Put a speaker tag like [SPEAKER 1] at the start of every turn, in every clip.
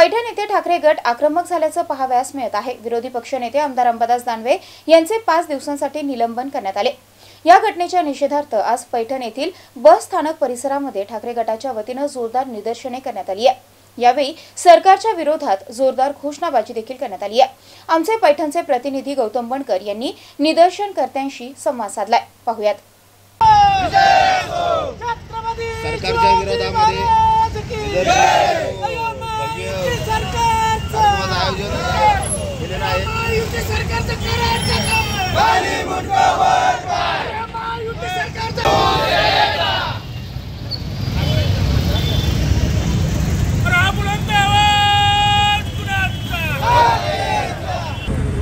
[SPEAKER 1] पैठण येथे ठाकरे गट आक्रमक झाल्याचं पाहावयास मिळत आहे। विरोधी पक्षनेते आमदार अंबादास दानवे यांचे 5 दिवसांसाठी निलंबन करण्यात आले। या घटनेच्या निषेधार्थ आज पैठण येथील बस स्थानक परिसरामध्ये ठाकरे गटाच्या वतीने जोरदार निदर्शने करण्यात आली आहे। यावेळी सरकारच्या विरोधात जोरदार घोषणाबाजी देखील करण्यात आली आहे। आमचे पैठणचे प्रतिनिधी गौतम बनकर यांनी निदर्शनकर्त्यांशी संवाद साधलाय। पाहूयात।
[SPEAKER 2] सरकारच्या विरोधामध्ये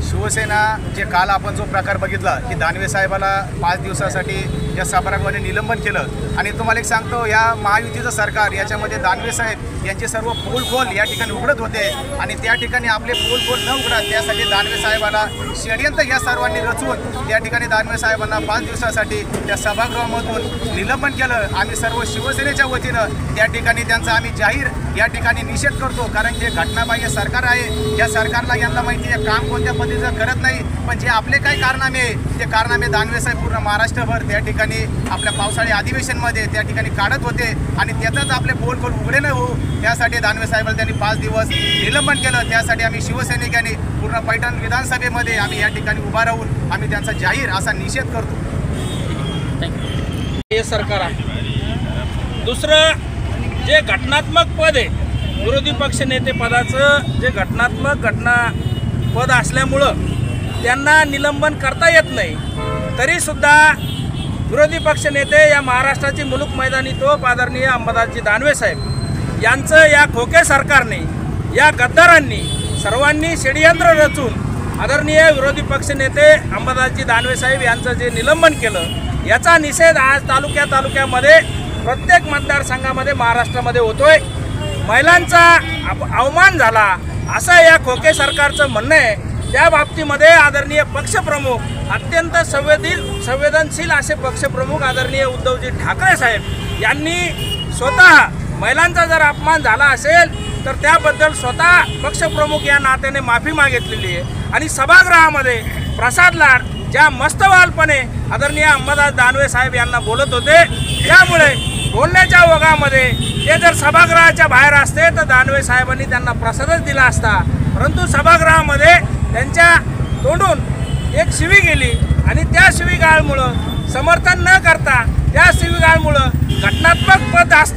[SPEAKER 3] शिवसेना जे काल आपण जो प्रकार बघितला की दानवे साहेबाला 5 दिवसासाठी या सभागृहाने निलंबन केलं आणि तुम्हाला एक सांगतो या महायुतीचं सरकार याच्यामध्ये दानवे साहेब यांचे सर्व पोलखोल या ठिकाणी उघडत होते आणि त्या ठिकाणी आपले पोलखोल न उघडत त्यासाठी दानवे साहेबाला षडयंत्र या सर्वांनी रचून त्या ठिकाणी दानवे साहेबांना 5 दिवसासाठी त्या सभागृहामधून निलंबन केलं। आम्ही सर्व शिवसेनेच्या वतीनं त्या ठिकाणी त्यांचा आम्ही जाहीर या ठिकाणी निषेध करतो, कारण जे घटनाबाह्य सरकार आहे या सरकारला यांना माहिती आहे काम कोणत्या पद्धतीचं करत नाही, पण जे आपले काही कारनामे ते कारनामे दानवे साहेब पूर्ण महाराष्ट्रभर त्या ठिकाणी आपल्या पावसाळी अधिवेशनमध्ये त्या ठिकाणी काढत होते आणि त्यातच आपले पोलखोल उघडे न हो त्यासाठी दानवे साहेबांना त्यांनी 5 दिवस निलंबन केलं। त्यासाठी आम्ही शिवसैनिकांनी पूर्ण पैठण विधानसभेमध्ये आम्ही या ठिकाणी उभा राहून आम्ही त्यांचा जाहीर असा निषेध करतो।
[SPEAKER 4] हे सरकार आहे। दुसरं जे घटनात्मक पद आहे विरोधी पक्षनेते पदाचं जे घटनात्मक पद असल्यामुळं त्यांना निलंबन करता येत नाही, तरीसुद्धा विरोधी पक्षनेते या महाराष्ट्राची मुलूक मैदानी तोप आदरणीय अंबादासजी दानवे साहेब यांचं या खोके सरकारने या गद्दारांनी सर्वांनी षडयंत्र रचून आदरणीय विरोधी पक्षनेते अंबादासजी दानवे साहेब यांचं जे निलंबन केलं याचा निषेध आज तालुक्यामध्ये प्रत्येक मतदारसंघामध्ये महाराष्ट्रामध्ये होतोय। महिलांचा अवमान झाला असं या खोके सरकारचं म्हणणं आहे। त्या बाबतीमध्ये आदरणीय पक्षप्रमुख अत्यंत संवेदनशील असे पक्षप्रमुख आदरणीय उद्धवजी ठाकरे साहेब यांनी स्वतः महिलांचा जर अपमान झाला असेल तर त्याबद्दल स्वतः पक्षप्रमुख या नात्याने माफी मागितलेली आहे आणि सभागृहामध्ये प्रसाद लाड ज्या मस्तवालपणे आदरणीय अंबादास दानवे साहेब यांना बोलत होते त्यामुळे बोलण्याच्या ओघामध्ये ते जर सभागृहाच्या बाहेर असते तर दानवे साहेबांनी त्यांना प्रसादच दिला असता, परंतु सभागृहामध्ये त्यांच्या तोंडून एक शिवी गेली आणि त्या शिवीगाळमुळं समर्थन न करता त्या शिवीगाळमुळं घटनात्मक पद